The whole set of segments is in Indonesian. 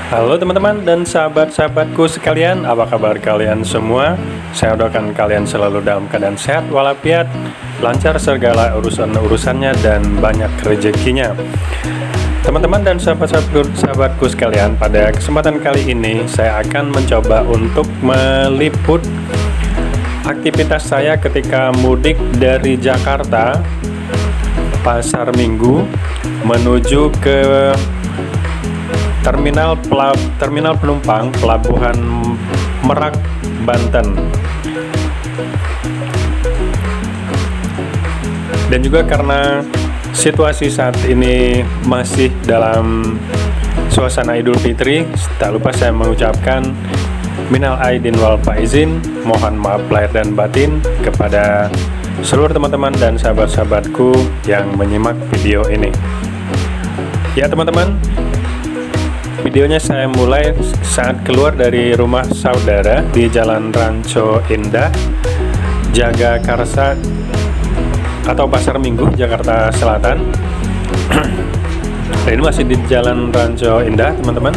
Halo teman-teman dan sahabat-sahabatku sekalian, apa kabar kalian semua? Saya doakan kalian selalu dalam keadaan sehat walafiat, lancar segala urusan-urusannya dan banyak rezekinya. Teman-teman dan sahabatku sekalian, pada kesempatan kali ini saya akan mencoba untuk meliput aktivitas saya ketika mudik dari Jakarta Pasar Minggu menuju ke terminal penumpang Pelabuhan Merak, Banten. Dan juga karena situasi saat ini masih dalam suasana Idul Fitri, tak lupa saya mengucapkan minal aidin wal faizin, mohon maaf lahir dan batin kepada seluruh teman-teman dan sahabat-sahabatku yang menyimak video ini. Ya teman-teman, videonya saya mulai saat keluar dari rumah saudara di Jalan Ranco Indah, Jagakarsa atau Pasar Minggu, Jakarta Selatan. Ini masih di Jalan Ranco Indah, teman-teman.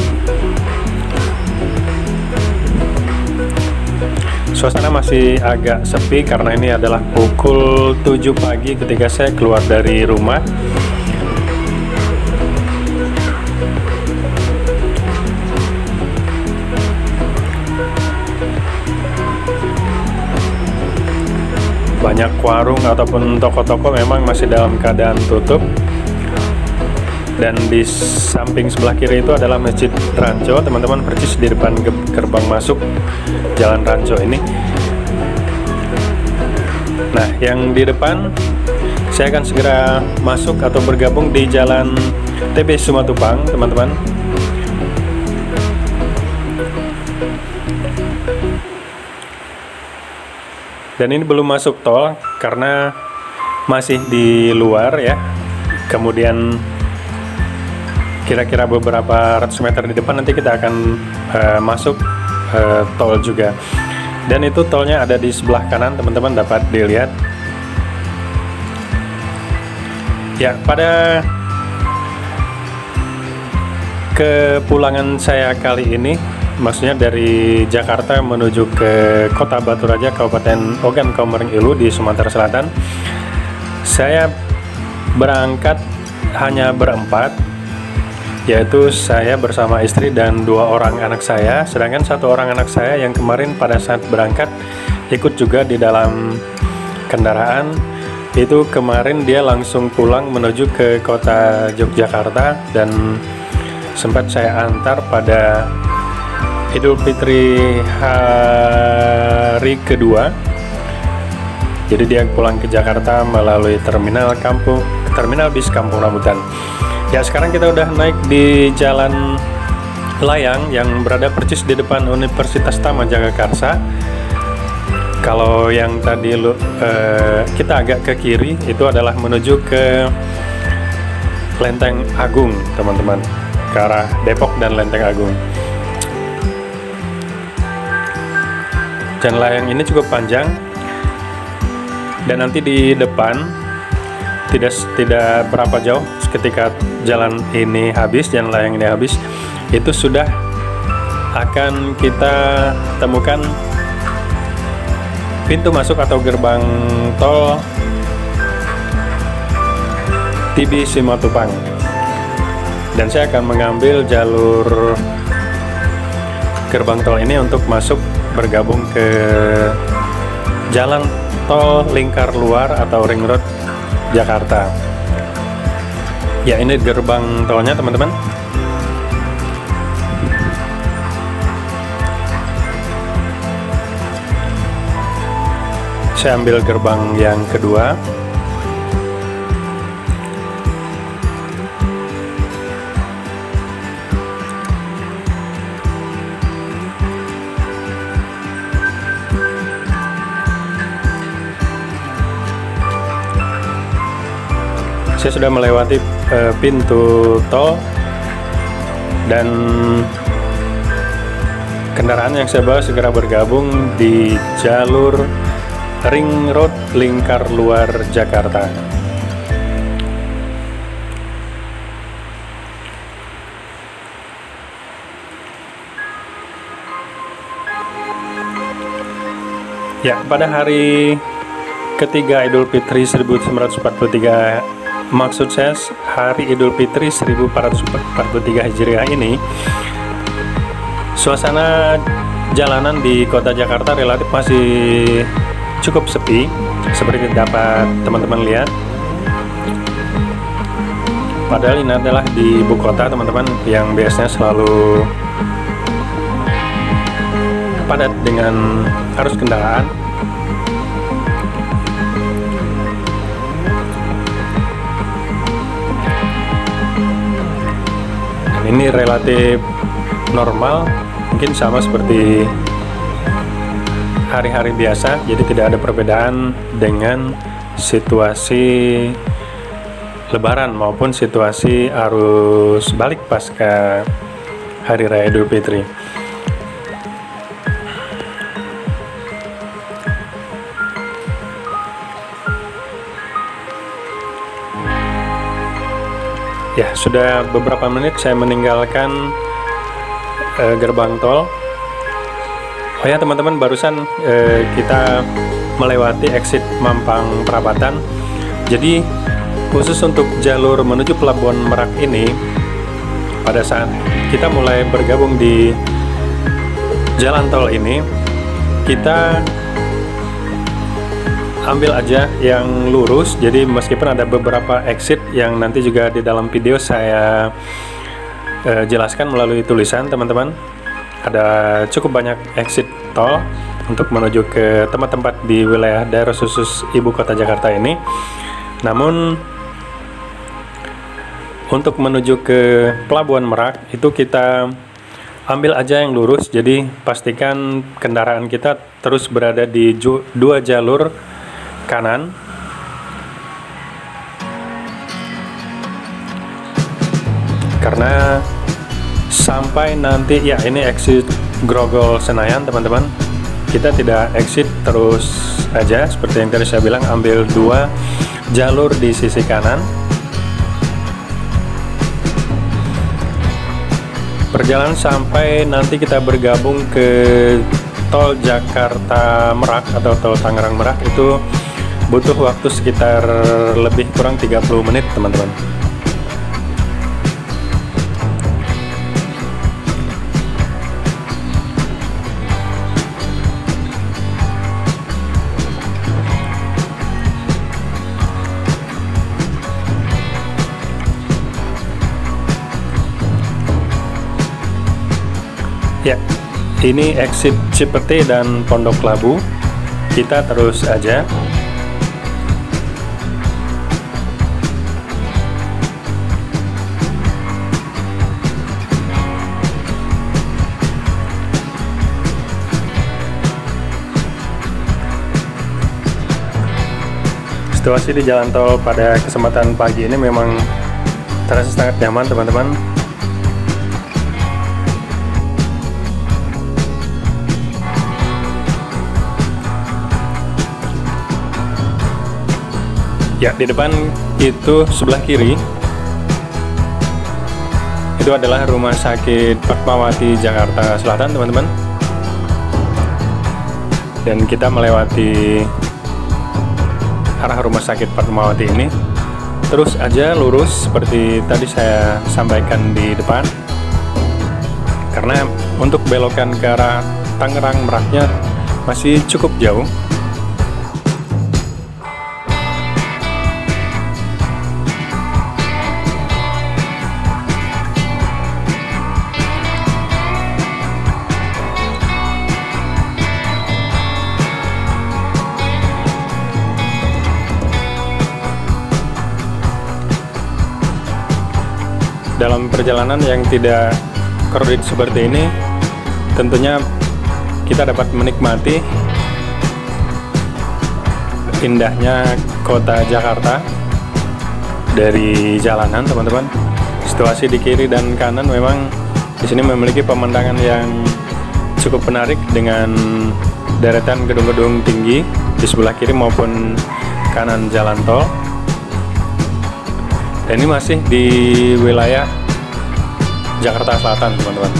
Suasana masih agak sepi karena ini adalah pukul 7 pagi ketika saya keluar dari rumah. Banyak warung ataupun toko-toko memang masih dalam keadaan tutup. Dan di samping sebelah kiri itu adalah Masjid Ranco, teman-teman, persis di depan gerbang masuk Jalan Ranco ini. Nah, yang di depan saya akan segera masuk atau bergabung di Jalan TB Simatupang, teman-teman. Dan ini belum masuk tol karena masih di luar ya. Kemudian kira-kira beberapa ratus meter di depan nanti kita akan masuk tol juga. Dan itu tolnya ada di sebelah kanan, teman-teman, dapat dilihat. Ya, pada kepulangan saya kali ini, maksudnya dari Jakarta menuju ke Kota Batu Raja, Kabupaten Ogan Komering Ilu di Sumatera Selatan, saya berangkat hanya berempat, yaitu saya bersama istri dan 2 orang anak saya. Sedangkan 1 orang anak saya yang kemarin pada saat berangkat ikut juga di dalam kendaraan, itu kemarin dia langsung pulang menuju ke kota Yogyakarta dan sempat saya antar pada Idul Fitri hari kedua. Jadi dia pulang ke Jakarta melalui terminal bis Kampung Rambutan. Ya, sekarang kita udah naik di Jalan Layang yang berada persis di depan Universitas Taman Jagakarsa. Kalau yang tadi kita agak ke kiri itu adalah menuju ke Lenteng Agung, teman-teman, ke arah Depok dan Lenteng Agung. Jalan layang ini cukup panjang dan nanti di depan tidak berapa jauh ketika jalan layang ini habis, itu sudah akan kita temukan pintu masuk atau gerbang tol TB Simatupang. Dan saya akan mengambil jalur gerbang tol ini untuk masuk bergabung ke jalan tol lingkar luar atau ring road Jakarta. Ya, ini gerbang tolnya, teman-teman. Saya ambil gerbang yang kedua. Saya sudah melewati pintu tol dan kendaraan yang saya bawa segera bergabung di jalur Ring Road Lingkar Luar Jakarta. Ya, pada hari ketiga Idul Fitri 1443, maksud saya hari Idul Fitri 1443 Hijriah ini, suasana jalanan di kota Jakarta relatif masih cukup sepi, seperti dapat teman-teman lihat. Padahal ini adalah di ibu kota, teman-teman, yang biasanya selalu padat dengan arus kendaraan. Ini relatif normal, mungkin sama seperti hari-hari biasa, jadi tidak ada perbedaan dengan situasi Lebaran maupun situasi arus balik pasca Hari Raya Idul Fitri. Ya, sudah beberapa menit saya meninggalkan gerbang tol. Oh ya teman-teman, barusan kita melewati exit Mampang Perapatan. Jadi khusus untuk jalur menuju Pelabuhan Merak ini, pada saat kita mulai bergabung di jalan tol ini, kita ambil aja yang lurus. Jadi meskipun ada beberapa exit yang nanti juga di dalam video saya jelaskan melalui tulisan, teman-teman, ada cukup banyak exit tol untuk menuju ke tempat-tempat di wilayah daerah khusus ibu kota Jakarta ini. Namun untuk menuju ke Pelabuhan Merak itu kita ambil aja yang lurus. Jadi pastikan kendaraan kita terus berada di dua jalur kanan. Karena sampai nanti, ya ini exit Grogol Senayan, teman-teman, kita tidak exit terus aja seperti yang tadi saya bilang, ambil dua jalur di sisi kanan. Perjalanan sampai nanti kita bergabung ke tol Jakarta Merak atau tol Tangerang Merak itu butuh waktu sekitar lebih kurang 30 menit, teman-teman. Ya, ini exit Cipete dan Pondok Labu. Kita terus aja. Situasi di jalan tol pada kesempatan pagi ini memang terasa sangat nyaman, teman-teman. Ya, di depan itu sebelah kiri itu adalah Rumah Sakit Fatmawati Jakarta Selatan, teman-teman. Dan kita melewati arah Rumah Sakit Fatmawati ini, terus aja lurus seperti tadi saya sampaikan di depan. Karena untuk belokan ke arah Tangerang Meraknya masih cukup jauh. Dalam perjalanan yang tidak kredit seperti ini, tentunya kita dapat menikmati indahnya kota Jakarta dari jalanan, teman-teman. Situasi di kiri dan kanan memang di sini memiliki pemandangan yang cukup menarik dengan deretan gedung-gedung tinggi di sebelah kiri maupun kanan jalan tol. Dan ini masih di wilayah Jakarta Selatan, teman-teman.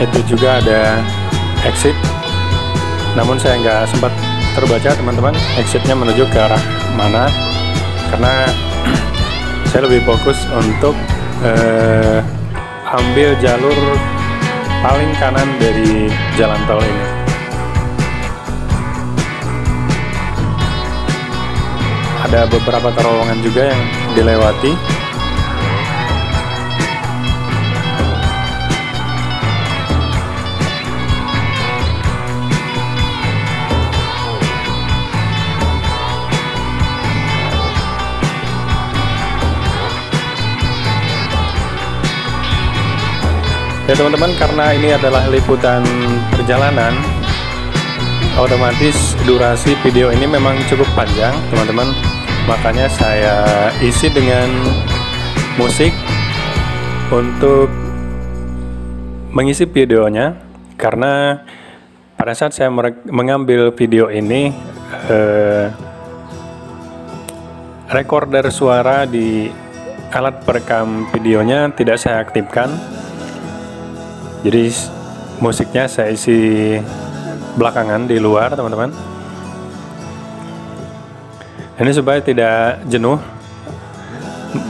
itu juga ada exit, namun saya nggak sempat terbaca teman-teman exitnya menuju ke arah mana, karena saya lebih fokus untuk ambil jalur paling kanan dari jalan tol ini. Ada beberapa terowongan juga yang dilewati. Ya teman-teman, karena ini adalah liputan perjalanan, otomatis durasi video ini memang cukup panjang teman-teman. Makanya saya isi dengan musik untuk mengisi videonya, karena pada saat saya mengambil video ini recorder suara di alat perekam videonya tidak saya aktifkan. Jadi musiknya saya isi belakangan di luar teman-teman. Ini supaya tidak jenuh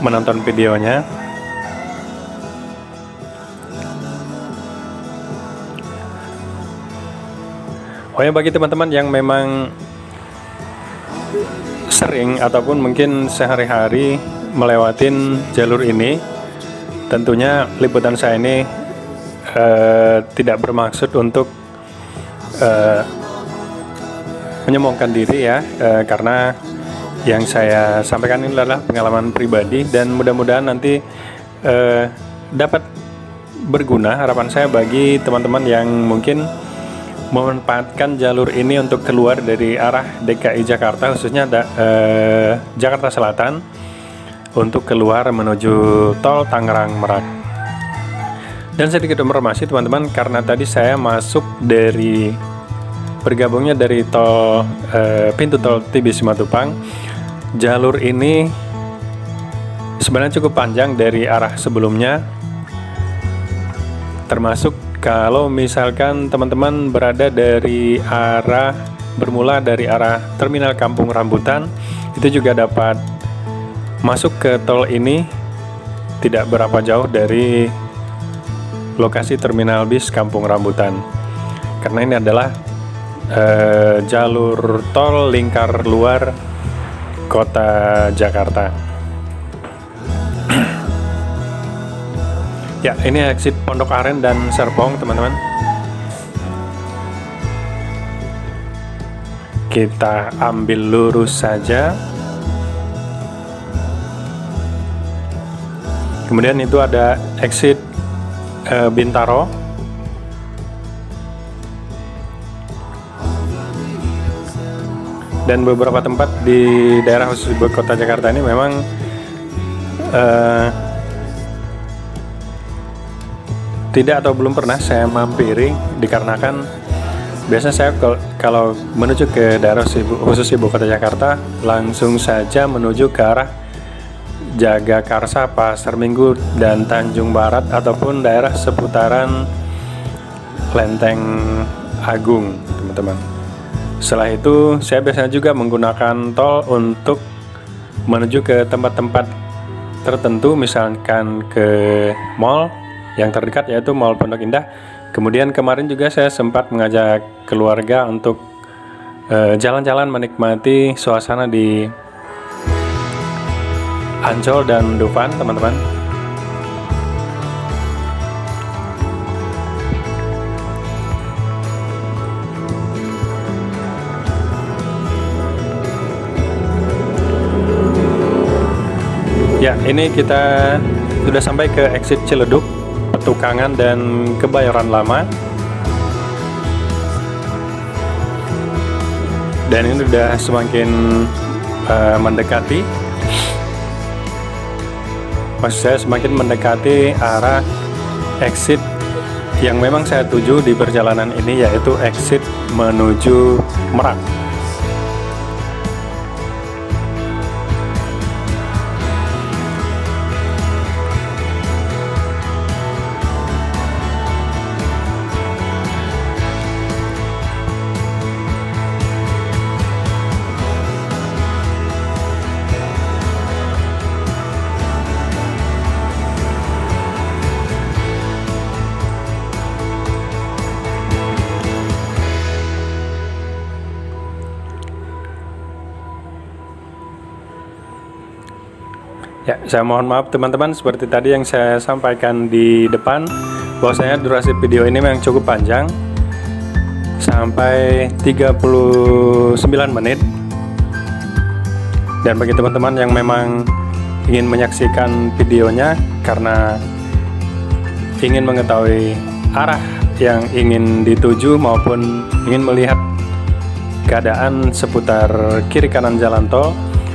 menonton videonya. Oh ya, bagi teman-teman yang memang sering ataupun mungkin sehari-hari melewatin jalur ini, tentunya liputan saya ini tidak bermaksud untuk menyombongkan diri ya, karena yang saya sampaikan ini adalah pengalaman pribadi dan mudah-mudahan nanti dapat berguna, harapan saya bagi teman-teman yang mungkin memanfaatkan jalur ini untuk keluar dari arah DKI Jakarta, khususnya Jakarta Selatan, untuk keluar menuju tol Tangerang Merak. Dan sedikit informasi teman-teman, karena tadi saya masuk dari bergabungnya dari tol pintu tol TBS Simatupang, jalur ini sebenarnya cukup panjang dari arah sebelumnya, termasuk kalau misalkan teman-teman berada dari bermula dari arah Terminal Kampung Rambutan, itu juga dapat masuk ke tol ini tidak berapa jauh dari lokasi terminal bis Kampung Rambutan, karena ini adalah jalur tol lingkar luar kota Jakarta. Ya, ini exit Pondok Aren dan Serpong teman-teman. Kita ambil lurus saja. Kemudian itu ada exit Bintaro. Dan beberapa tempat di daerah khusus ibu kota Jakarta ini memang tidak atau belum pernah saya mampiri, dikarenakan biasanya saya kalau menuju ke daerah khusus ibu kota Jakarta langsung saja menuju ke arah Jagakarsa, Pasar Minggu, dan Tanjung Barat ataupun daerah seputaran Lenteng Agung teman-teman. Setelah itu saya biasanya juga menggunakan tol untuk menuju ke tempat-tempat tertentu, misalkan ke mall yang terdekat yaitu Mall Pondok Indah. Kemudian kemarin juga saya sempat mengajak keluarga untuk jalan-jalan menikmati suasana di Ancol dan Dufan teman-teman. Ya, ini kita sudah sampai ke exit Ciledug, Petukangan, dan Kebayoran Lama. Dan ini sudah semakin mendekati, maksud saya semakin mendekati arah exit yang memang saya tuju di perjalanan ini, yaitu exit menuju Merak. Ya, saya mohon maaf teman-teman, seperti tadi yang saya sampaikan di depan, bahwasanya durasi video ini memang cukup panjang, sampai 39 menit. Dan bagi teman-teman yang memang ingin menyaksikan videonya karena ingin mengetahui arah yang ingin dituju maupun ingin melihat keadaan seputar kiri kanan jalan tol,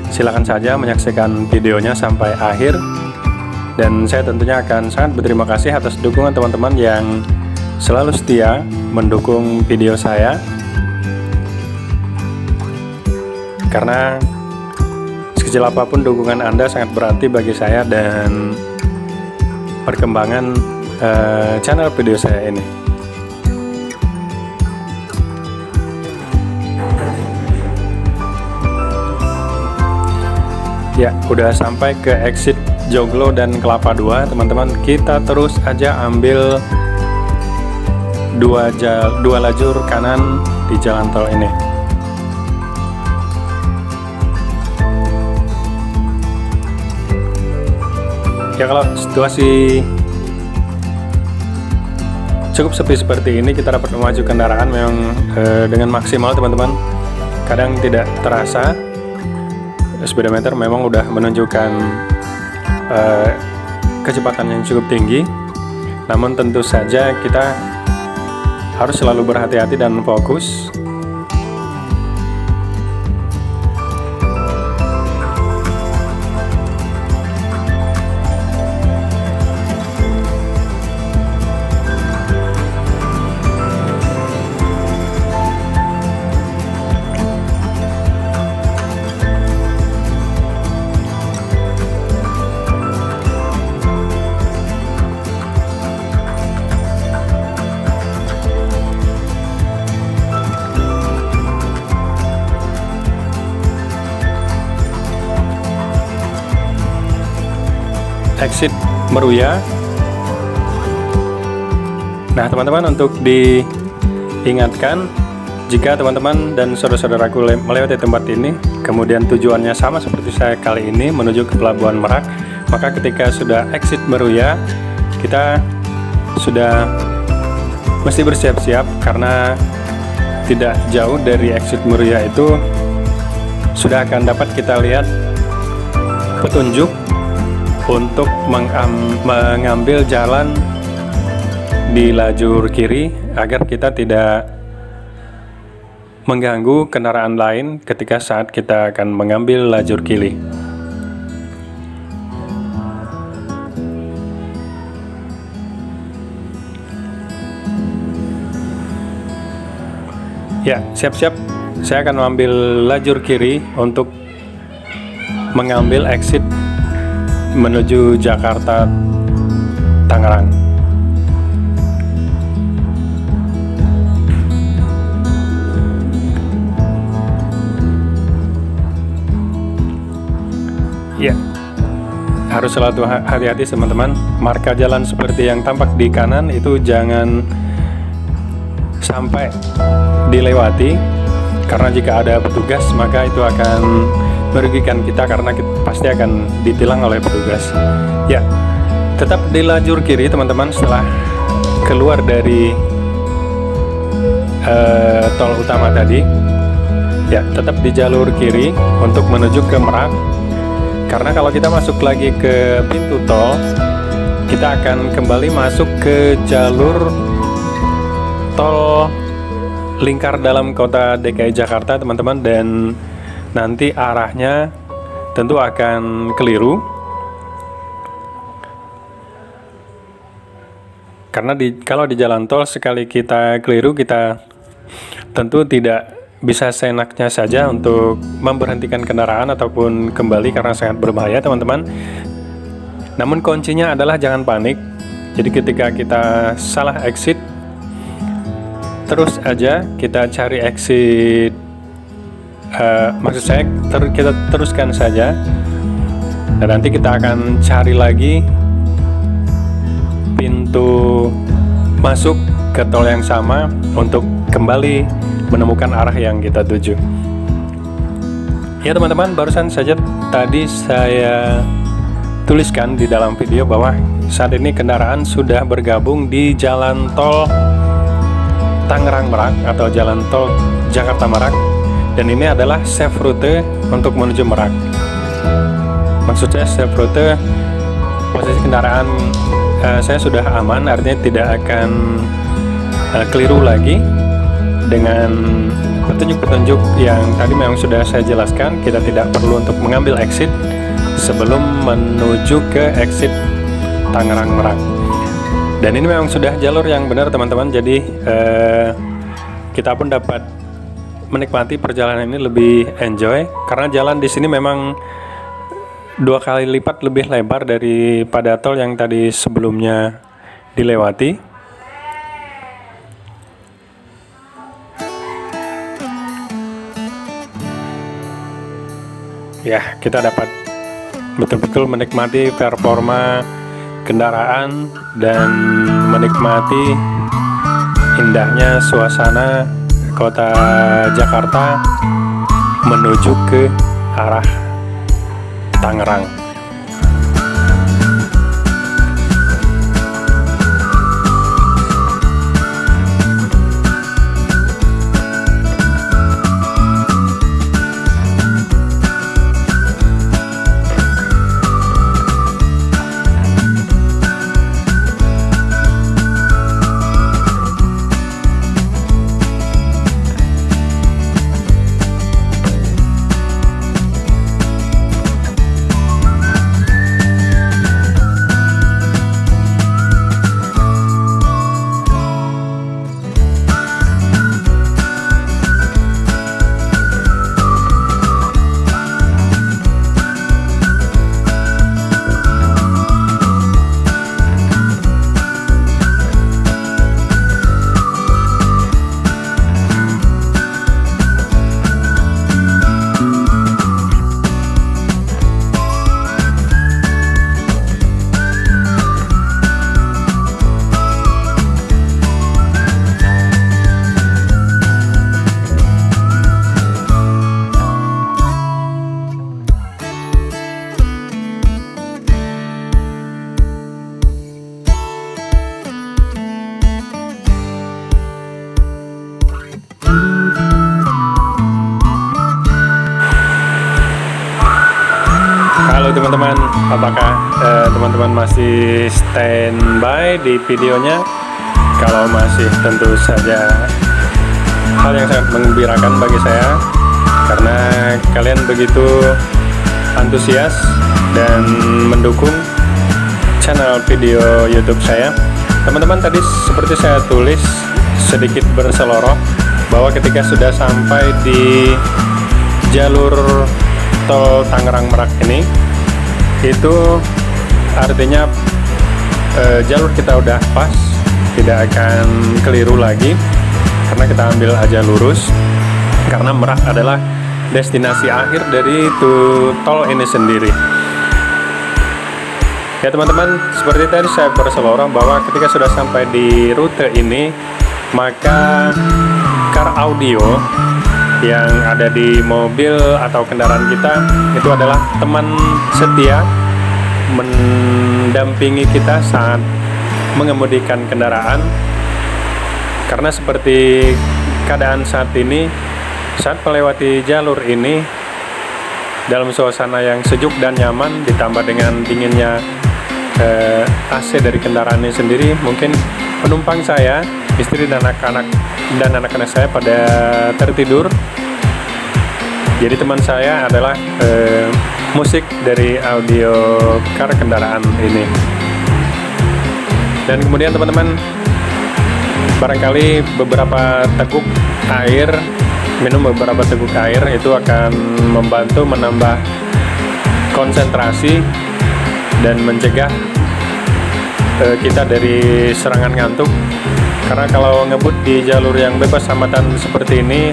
silakan saja menyaksikan videonya sampai akhir. Dan saya tentunya akan sangat berterima kasih atas dukungan teman-teman yang selalu setia mendukung video saya, karena sekecil apapun dukungan Anda sangat berarti bagi saya dan perkembangan channel video saya ini. Ya, udah sampai ke exit Joglo dan Kelapa II, teman-teman. Kita terus aja ambil dua lajur kanan di jalan tol ini. Ya, kalau situasi cukup sepi seperti ini, kita dapat memacu kendaraan memang dengan maksimal, teman-teman. Kadang tidak terasa speedometer memang udah menunjukkan kecepatan yang cukup tinggi, namun tentu saja kita harus selalu berhati-hati dan fokus. Exit Meruya. Nah teman-teman, untuk diingatkan, jika teman-teman dan saudara-saudaraku melewati tempat ini, kemudian tujuannya sama seperti saya kali ini menuju ke Pelabuhan Merak, maka ketika sudah exit Meruya, kita sudah mesti bersiap-siap, karena tidak jauh dari exit Meruya itu sudah akan dapat kita lihat petunjuk untuk mengambil jalan di lajur kiri agar kita tidak mengganggu kendaraan lain ketika saat kita akan mengambil lajur kiri. Ya, siap-siap, saya akan mengambil lajur kiri untuk mengambil exit menuju Jakarta Tangerang. Ya, harus selalu hati-hati teman-teman. Marka jalan seperti yang tampak di kanan itu jangan sampai dilewati, karena jika ada petugas maka itu akan merugikan kita, karena kita pasti akan ditilang oleh petugas. Ya, tetap di lajur kiri teman-teman. Setelah keluar dari tol utama tadi, ya tetap di jalur kiri untuk menuju ke Merak, karena kalau kita masuk lagi ke pintu tol, kita akan kembali masuk ke jalur tol lingkar dalam kota DKI Jakarta, teman-teman, dan nanti arahnya tentu akan keliru, karena kalau di jalan tol sekali kita keliru, kita tentu tidak bisa seenaknya saja untuk memberhentikan kendaraan ataupun kembali, karena sangat berbahaya teman-teman. Namun kuncinya adalah jangan panik. Jadi ketika kita salah exit, terus aja kita cari exit, maksud saya kita teruskan saja, dan nanti kita akan cari lagi pintu masuk ke tol yang sama untuk kembali menemukan arah yang kita tuju. Ya teman-teman, barusan saja tadi saya tuliskan di dalam video bahwa saat ini kendaraan sudah bergabung di jalan tol Tangerang Merak atau jalan tol Jakarta Merak, dan ini adalah safe route untuk menuju Merak. Maksudnya safe route, posisi kendaraan saya sudah aman, artinya tidak akan keliru lagi dengan petunjuk-petunjuk yang tadi memang sudah saya jelaskan. Kita tidak perlu untuk mengambil exit sebelum menuju ke exit Tangerang Merak, dan ini memang sudah jalur yang benar teman-teman. Jadi kita pun dapat menikmati perjalanan ini lebih enjoy karena jalan di sini memang 2 kali lipat lebih lebar daripada tol yang tadi sebelumnya dilewati. Ya, kita dapat betul-betul menikmati performa kendaraan dan menikmati indahnya suasana kota Jakarta menuju ke arah Tangerang. Halo teman-teman, apakah teman-teman masih standby di videonya? Kalau masih, tentu saja hal yang sangat menggembirakan bagi saya karena kalian begitu antusias dan mendukung channel video YouTube saya. Teman-teman, tadi seperti saya tulis sedikit berseloroh bahwa ketika sudah sampai di jalur tol Tangerang Merak ini, itu artinya jalur kita udah pas, tidak akan keliru lagi karena kita ambil aja lurus, karena Merak adalah destinasi akhir dari tol ini sendiri. Ya teman-teman, seperti tadi saya berseloroh bahwa ketika sudah sampai di rute ini, maka car audio yang ada di mobil atau kendaraan kita itu adalah teman setia mendampingi kita saat mengemudikan kendaraan. Karena seperti keadaan saat ini, saat melewati jalur ini dalam suasana yang sejuk dan nyaman ditambah dengan dinginnya AC dari kendaraan ini sendiri, mungkin penumpang saya, istri dan anak-anak saya pada tertidur. Jadi teman saya adalah musik dari audio car kendaraan ini. Dan kemudian teman-teman, barangkali beberapa teguk air, minum beberapa teguk air itu akan membantu menambah konsentrasi dan mencegah kita dari serangan ngantuk. Karena kalau ngebut di jalur yang bebas hambatan seperti ini,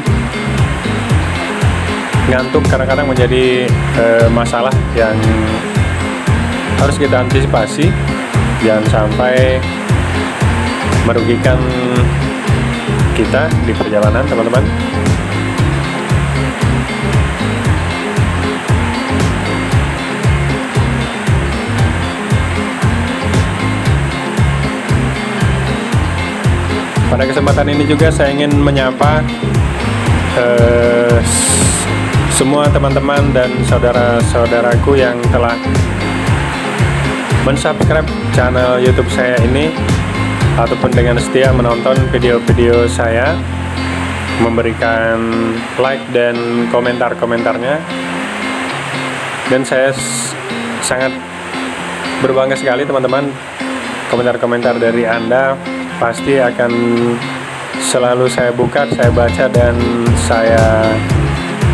ngantuk kadang-kadang menjadi masalah yang harus kita antisipasi, jangan sampai merugikan kita di perjalanan teman-teman. Pada kesempatan ini juga saya ingin menyapa semua teman-teman dan saudara-saudaraku yang telah mensubscribe channel YouTube saya ini ataupun dengan setia menonton video-video saya, memberikan like dan komentar-komentarnya. Dan saya sangat berbangga sekali teman-teman, komentar-komentar dari Anda pasti akan selalu saya buka, saya baca, dan saya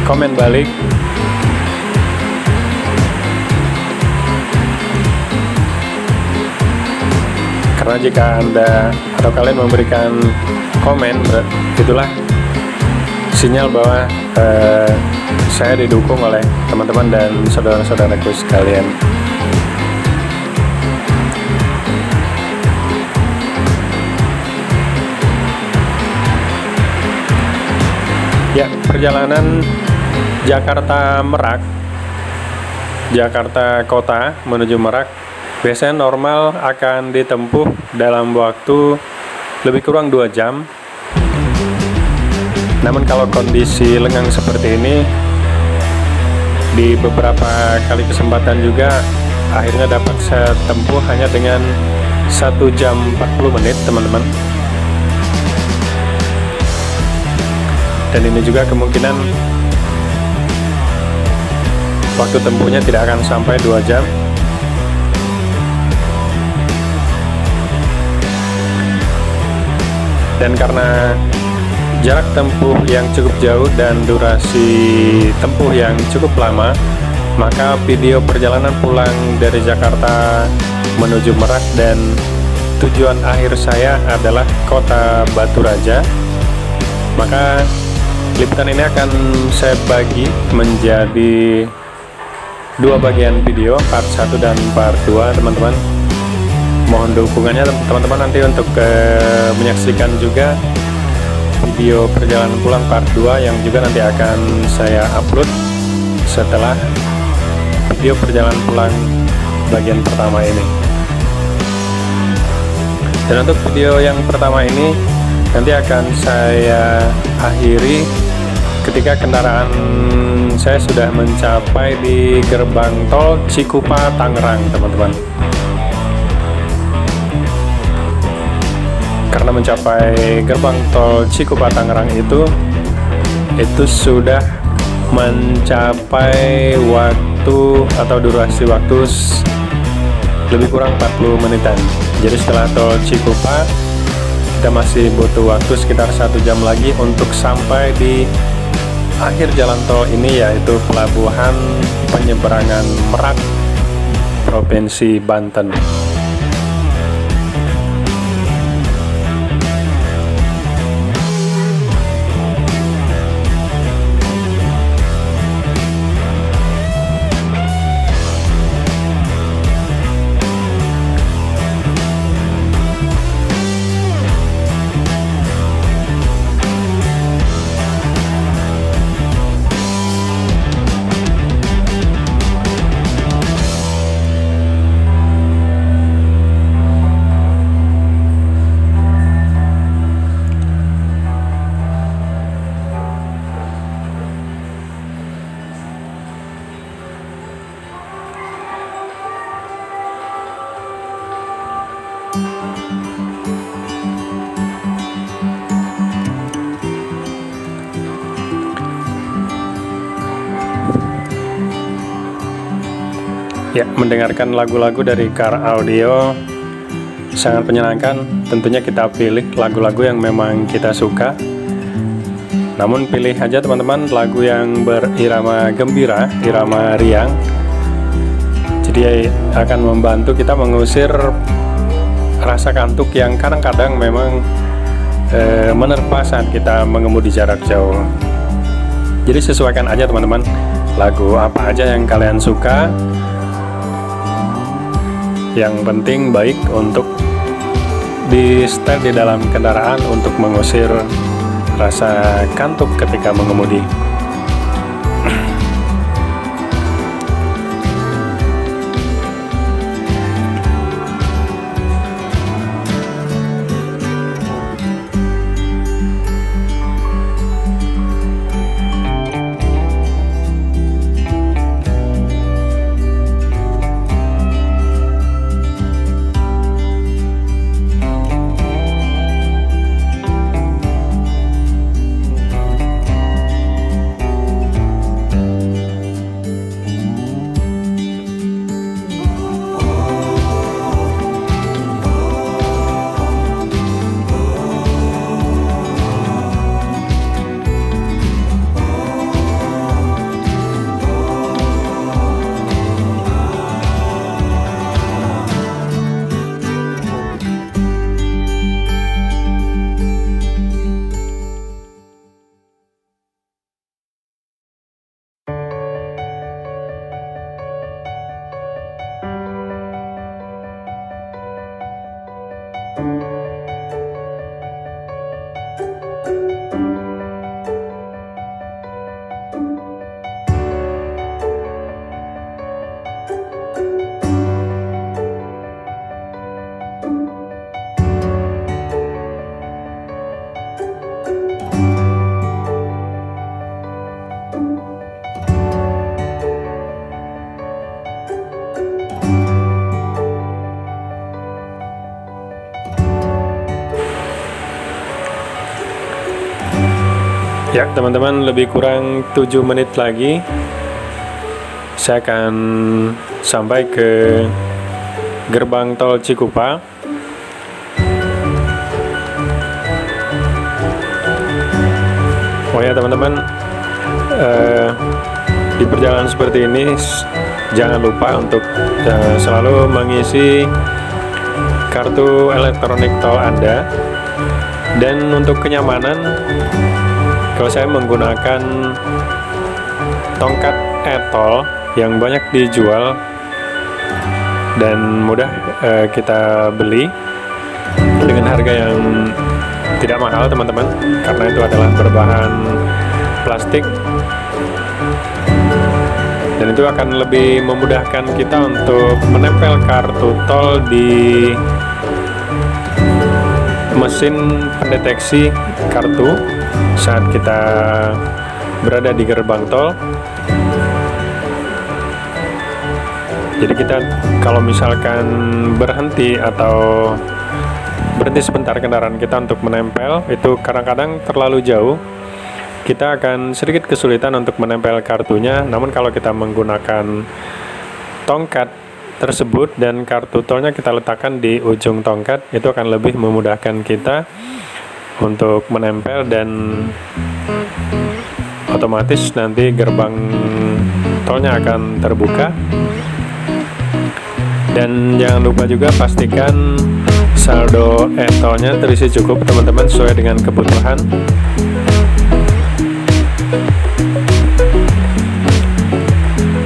komen balik. Karena jika Anda atau kalian memberikan komen, itulah sinyal bahwa saya didukung oleh teman-teman dan saudara-saudaraku sekalian. Ya, perjalanan Jakarta Merak, Jakarta Kota menuju Merak biasanya normal akan ditempuh dalam waktu lebih kurang 2 jam. Namun kalau kondisi lengang seperti ini, di beberapa kali kesempatan juga akhirnya dapat saya tempuh hanya dengan 1 jam 40 menit teman-teman. Dan ini juga kemungkinan waktu tempuhnya tidak akan sampai 2 jam. Dan karena jarak tempuh yang cukup jauh dan durasi tempuh yang cukup lama, maka video perjalanan pulang dari Jakarta menuju Merak dan tujuan akhir saya adalah Kota Batu Raja. Maka liputan ini akan saya bagi menjadi 2 bagian video, part 1 dan part 2 teman-teman. Mohon dukungannya teman-teman nanti untuk menyaksikan juga video perjalanan pulang part 2 yang juga nanti akan saya upload setelah video perjalanan pulang bagian pertama ini. Dan untuk video yang pertama ini nanti akan saya akhiri ketika kendaraan saya sudah mencapai di gerbang tol Cikupa Tangerang teman-teman. Karena mencapai gerbang tol Cikupa Tangerang itu sudah mencapai waktu atau durasi waktu lebih kurang 40 menitan. Jadi setelah tol Cikupa kita masih butuh waktu sekitar 1 jam lagi untuk sampai di akhir jalan tol ini, yaitu Pelabuhan Penyeberangan Merak, Provinsi Banten. Ya, mendengarkan lagu-lagu dari Car Audio sangat menyenangkan. Tentunya kita pilih lagu-lagu yang memang kita suka. Namun pilih aja teman-teman lagu yang berirama gembira, irama riang. Jadi akan membantu kita mengusir rasa kantuk yang kadang-kadang memang menerpa saat kita mengemudi jarak jauh. Jadi sesuaikan aja teman-teman lagu apa aja yang kalian suka. Yang penting baik untuk di setel di dalam kendaraan untuk mengusir rasa kantuk ketika mengemudi. Ya teman-teman, lebih kurang 7 menit lagi saya akan sampai ke gerbang tol Cikupa. Oh ya teman-teman, di perjalanan seperti ini jangan lupa untuk selalu mengisi kartu elektronik tol Anda. Dan untuk kenyamanan, kalau saya menggunakan tongkat e-tol yang banyak dijual dan mudah kita beli dengan harga yang tidak mahal teman-teman, karena itu adalah berbahan plastik, dan itu akan lebih memudahkan kita untuk menempel kartu tol di mesin pendeteksi kartu saat kita berada di gerbang tol. Jadi kita kalau misalkan berhenti atau berhenti sebentar kendaraan kita untuk menempel, itu kadang-kadang terlalu jauh, kita akan sedikit kesulitan untuk menempel kartunya. Namun kalau kita menggunakan tongkat tersebut dan kartu tolnya kita letakkan di ujung tongkat, itu akan lebih memudahkan kita untuk menempel, dan otomatis nanti gerbang tolnya akan terbuka. Dan jangan lupa juga pastikan saldo e-tolnya terisi cukup teman-teman, sesuai dengan kebutuhan.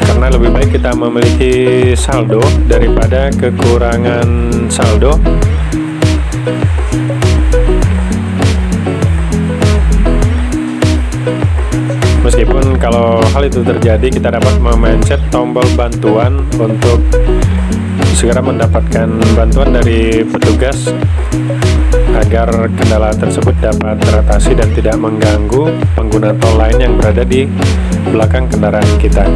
Karena lebih baik kita memiliki saldo daripada kekurangan saldo. Meskipun kalau hal itu terjadi, kita dapat memencet tombol bantuan untuk segera mendapatkan bantuan dari petugas agar kendala tersebut dapat teratasi dan tidak mengganggu pengguna tol lain yang berada di belakang kendaraan kita.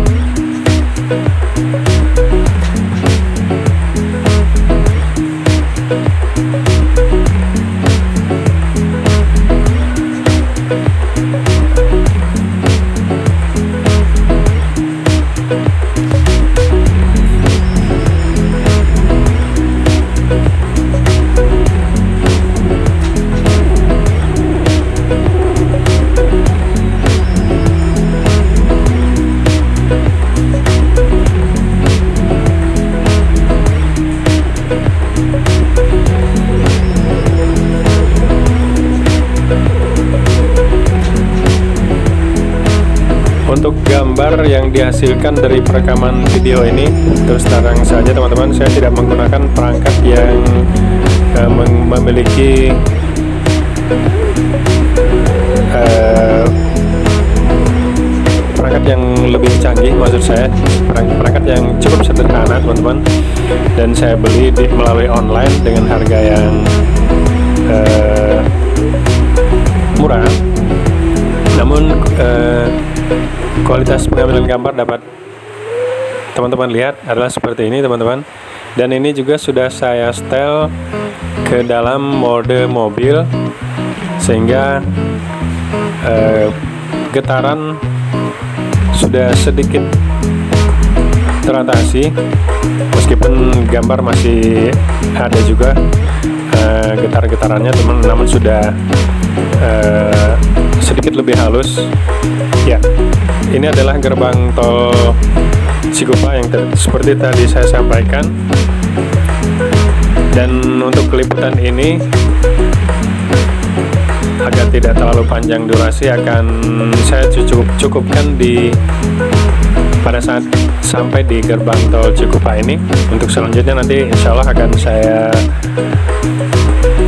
Untuk gambar yang dihasilkan dari perekaman video ini, terus terang saja teman-teman, saya tidak menggunakan perangkat yang memiliki perangkat yang lebih canggih, maksud saya perangkat yang cukup sederhana teman-teman, dan saya beli melalui online dengan harga yang murah. Namun kualitas pengambilan gambar dapat teman-teman lihat adalah seperti ini teman-teman. Dan ini juga sudah saya setel ke dalam mode mobil, sehingga getaran sudah sedikit teratasi, meskipun gambar masih ada juga getar-getarannya teman, namun sudah sedikit lebih halus. Ya, ini adalah gerbang tol Cikupa yang seperti tadi saya sampaikan. Dan untuk keliputan ini agar tidak terlalu panjang durasi, akan saya cukupkan pada saat sampai di gerbang tol Cikupa ini. Untuk selanjutnya nanti insya Allah akan saya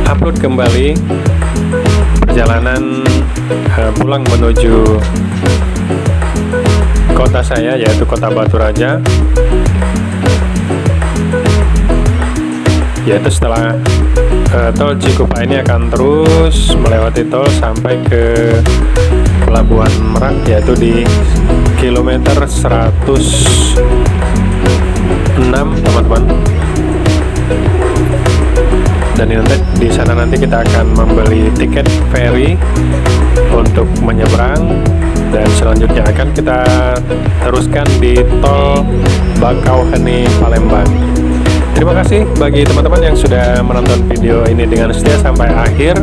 upload kembali perjalanan pulang menuju kota saya, yaitu kota Batu Raja, yaitu setelah tol Cikupa ini akan terus melewati tol sampai ke Pelabuhan Merak, yaitu di kilometer 106 teman-teman. Dan nanti di sana nanti kita akan membeli tiket ferry untuk menyeberang, dan selanjutnya akan kita teruskan di tol Bakauheni Palembang. Terima kasih bagi teman-teman yang sudah menonton video ini dengan setia sampai akhir.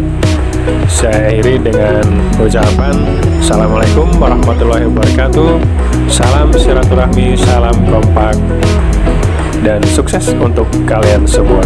Saya akhiri dengan ucapan Assalamualaikum warahmatullahi wabarakatuh. Salam silaturahmi, salam kompak, dan sukses untuk kalian semua.